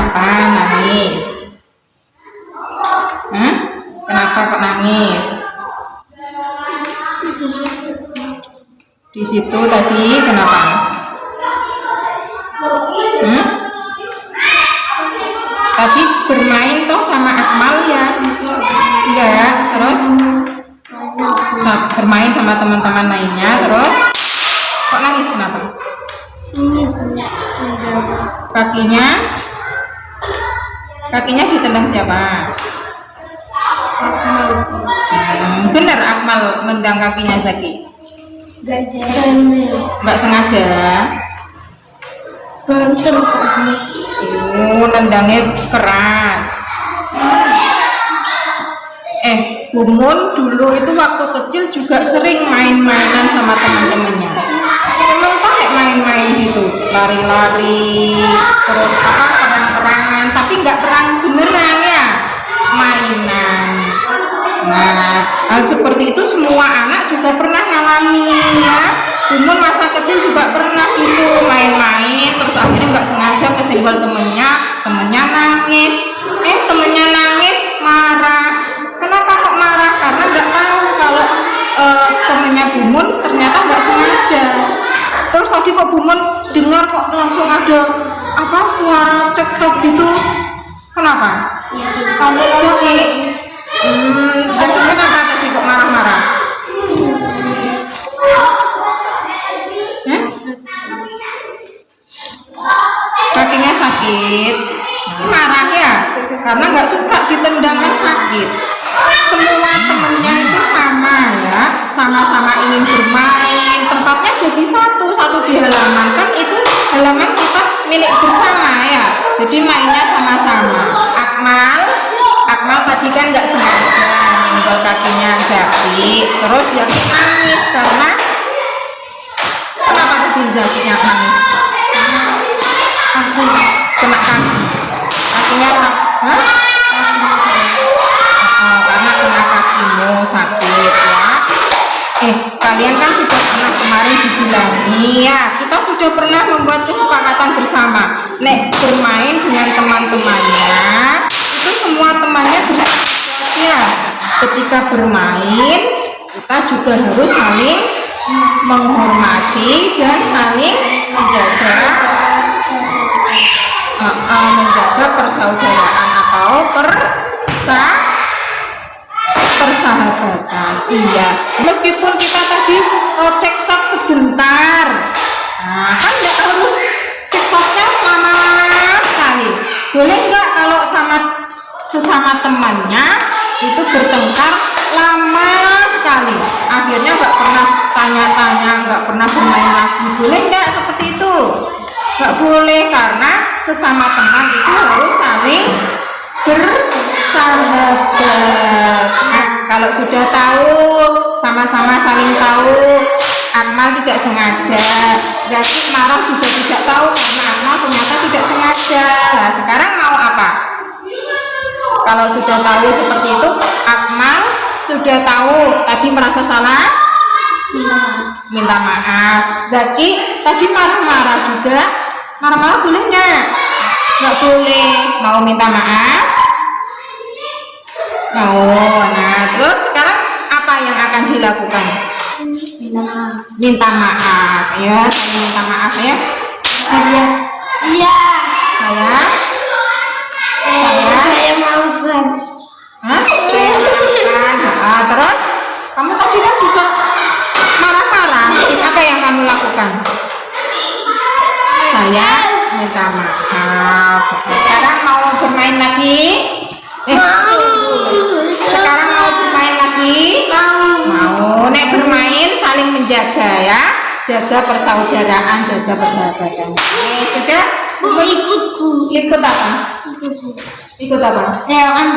Kenapa nangis? Hah? Kenapa kok nangis? Di situ tadi kenapa? Tadi bermain toh sama Akmal ya? Enggak, terus bermain sama teman-teman lainnya, terus kok nangis kenapa? Kakinya ditendang siapa? Benar Akmal nendang kakinya Zaki? Enggak sengaja. Nendangnya keras. Bumun dulu itu waktu kecil juga sering main-mainan sama teman-temannya. Seneng pakai main-main gitu, lari-lari, terus perang-perangan, tapi nggak perang beneran ya, mainan. Nah, hal seperti itu semua anak juga pernah ngalami ya. Bumun masa kecil juga pernah gitu main-main, terus akhirnya nggak sengaja kesenggol temennya nangis. Temennya nangis, marah. Kenapa kok marah? Karena nggak tahu kalau temennya Bumun ternyata nggak sengaja. Terus tadi kok Bumun dengar kok langsung ada suara cekcok gitu. Kenapa? Kamu Jaki. Jaki kenapa tadi kok marah-marah? Kakinya sakit. Marah ya? Karena nggak suka ditendang kan sakit. Semua temennya itu sama ya, sama-sama ingin bermain, tempatnya jadi satu di halaman, kan itu halaman kita milik bersama ya, jadi mainnya sama-sama. Akmal tadi kan nggak sengaja nyenggol kakinya Zaki, terus yang nangis karena kenapa tadi Zakinya nangis? Kena kakinya karena kena kakimu sakit ya. Kalian kan sudah pernah kemarin dibilang, iya kita sudah pernah membuat kesepakatan bersama. Bermain dengan teman-temannya itu semua temannya bersama ya. Ketika bermain kita juga harus saling menghormati dan saling menjaga persaudaraan atau persahabatan. Iya, meskipun kita tadi cekcok sebentar, kan nggak harus cekcoknya lama sekali. Boleh nggak kalau sesama temannya itu bertengkar lama sekali, akhirnya nggak pernah tanya-tanya, nggak pernah bermain lagi. Boleh nggak seperti itu? Nggak boleh, karena sesama teman itu harus saling bersahabat. Kalau sudah tahu, sama-sama saling tahu, Akmal tidak sengaja, Zaki marah juga tidak tahu karena Akmal ternyata tidak sengaja. Nah, sekarang mau apa? Kalau sudah tahu seperti itu, Akmal sudah tahu tadi merasa salah, minta maaf. Zaki tadi marah-marah juga, marah-marah boleh nggak? Nggak boleh. Mau minta maaf? Mau. Nah, terus sekarang apa yang akan dilakukan? Minta maaf ya. Saya minta maaf ya. Iya. Saya maafkan. Saya maafkan. Terus kamu tadi kan juga marah-marah. Apa yang kamu lakukan? Saya minta maaf. Sekarang mau bermain lagi? Sekarang mau bermain lagi? Mau. Bermain saling menjaga ya, jaga persaudaraan, jaga persahabatan. Sudah? Mau ikut apa? Ikut apa? Reokan.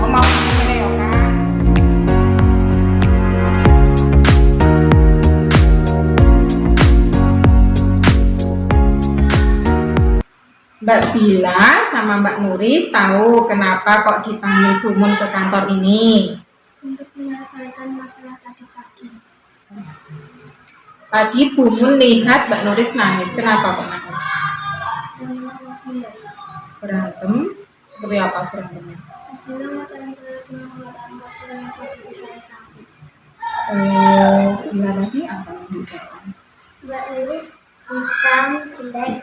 Mau reokan. Mbak Bila sama Mbak Nuris tahu kenapa kok dipanggil Bumun ke kantor ini? Untuk menyelesaikan masalah tadi pagi. Tadi Bumun lihat Mbak Nuris nangis. Kenapa kok nangis? Berantem? Seperti apa berantemnya? Bila matakan saya dengan perkataan waktu yang begitu saya sakit. Oh, bila tadi apa yang diucapkan? Mbak Nuris hitam jelek.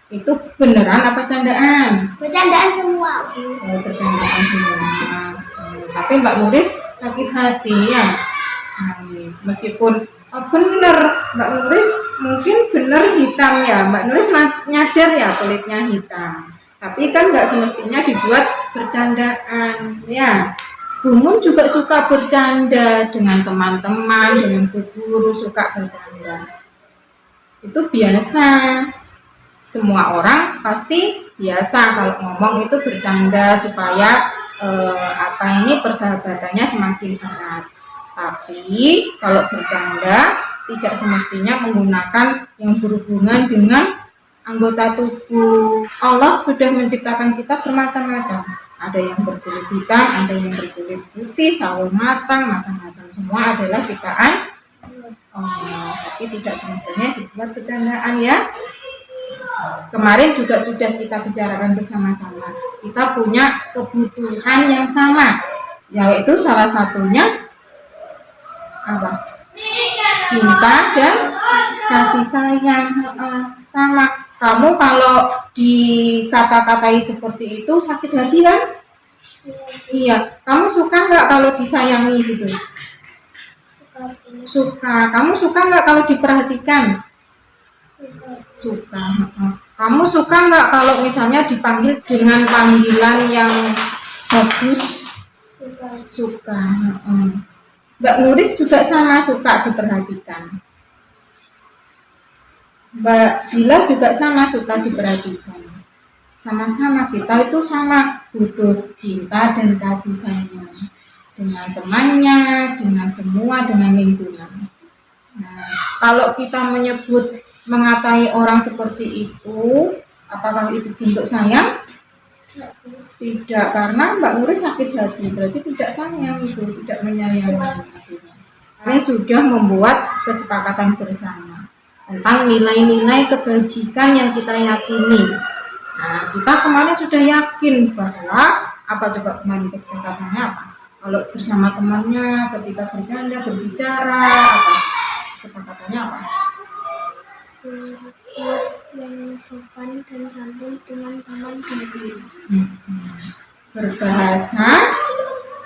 Itu beneran apa candaan? Bercandaan semua, Bu. Oh, bercandaan semua. Tapi Mbak Nuris sakit hati ya, nangis. Meskipun bener Mbak Nuris mungkin bener hitam ya, Mbak Nuris nyadar ya kulitnya hitam. Tapi kan nggak semestinya dibuat bercandaan ya. Bu Mun juga suka bercanda dengan teman-teman, dengan bu guru suka bercanda. Itu biasa. Semua orang pasti biasa kalau ngomong itu bercanda supaya persahabatannya semakin erat. Tapi kalau bercanda tidak semestinya menggunakan yang berhubungan dengan anggota tubuh. Allah sudah menciptakan kita bermacam-macam. Ada yang berkulit hitam, ada yang berkulit putih, sawo matang, macam-macam. Semua adalah ciptaan Allah. Tapi tidak semestinya dibuat bercandaan ya. Kemarin juga sudah kita bicarakan bersama-sama. Kita punya kebutuhan yang sama, yaitu salah satunya apa? Cinta dan kasih sayang. Sama. Kamu kalau dikata-katai seperti itu sakit hati kan? Iya. Kamu suka nggak kalau disayangi gitu? Suka. Kamu suka nggak kalau diperhatikan? Suka. Kamu suka nggak kalau misalnya dipanggil dengan panggilan yang bagus? Suka. Mbak Nuris juga sama suka diperhatikan. Mbak Bila juga sama suka diperhatikan. Sama-sama kita itu sama butuh cinta dan kasih sayang dengan temannya, dengan semua, dengan lingkungan. Nah, kalau kita mengatai orang seperti itu, apakah itu bentuk sayang? Tidak, karena Mbak Nuris sakit hati, berarti tidak sayang itu, tidak menyayangi. Kalian sudah membuat kesepakatan bersama tentang nilai-nilai kebajikan yang kita yakini. Nah, kita kemarin sudah yakin bahwa apa coba kemarin kesepakatannya apa? Kalau bersama temannya, ketika bercanda, berbicara, apa? Kesepakatannya apa? Buat yang sopan dan santun dengan teman dan guru. Berbahasa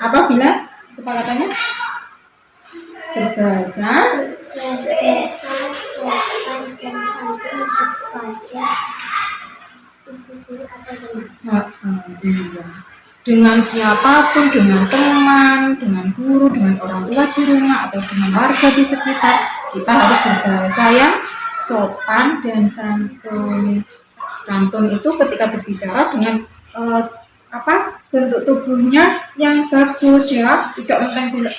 apa bila sepakatannya? Berbahasa sopan dan santun kepada ibu guru atau teman. Iya. Dengan siapapun, dengan teman, dengan guru, dengan orang tua di rumah atau dengan warga di sekitar, kita harus berbahasa yang sopan dan santun. Santun itu ketika berbicara dengan bentuk tubuhnya yang bagus ya, tidak menteng-menteng.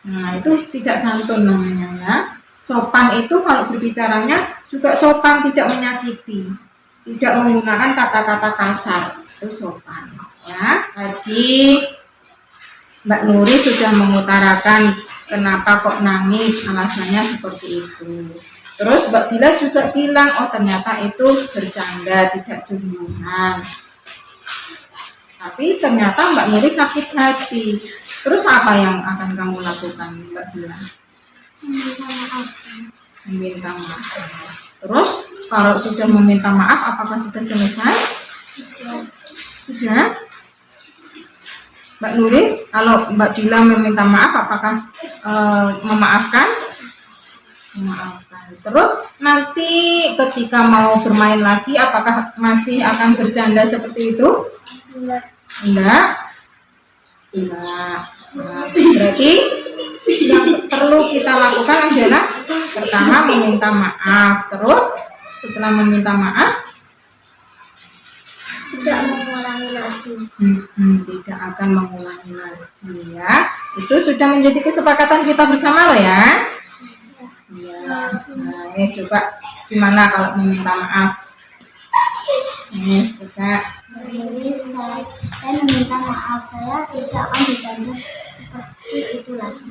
Nah, itu tidak santun namanya ya. Sopan itu kalau berbicaranya juga sopan, tidak menyakiti, tidak menggunakan kata-kata kasar, itu sopan ya. Tadi Mbak Nuri sudah mengutarakan kenapa kok nangis, alasannya seperti itu. Terus Mbak Bila juga bilang, oh ternyata itu bercanda, tidak sungguhan. Tapi ternyata Mbak Nuri sakit hati. Terus apa yang akan kamu lakukan Mbak Bila? Meminta maaf. Terus kalau sudah meminta maaf, apakah sudah selesai? Sudah. Mbak Nuris, kalau Mbak Bila meminta maaf, apakah memaafkan? Memaafkan. Terus nanti ketika mau bermain lagi, apakah masih akan bercanda seperti itu? Enggak. Nah, berarti yang perlu kita lakukan adalah pertama meminta maaf. Terus setelah meminta maaf, tidak mengulangi lagi. Tidak akan mengulangi lagi ya. Itu sudah menjadi kesepakatan kita bersama loh ya. Ya. Nah, coba gimana kalau meminta maaf? Coba. Jadi saya meminta maaf, saya tidak akan bercanda seperti itu lagi.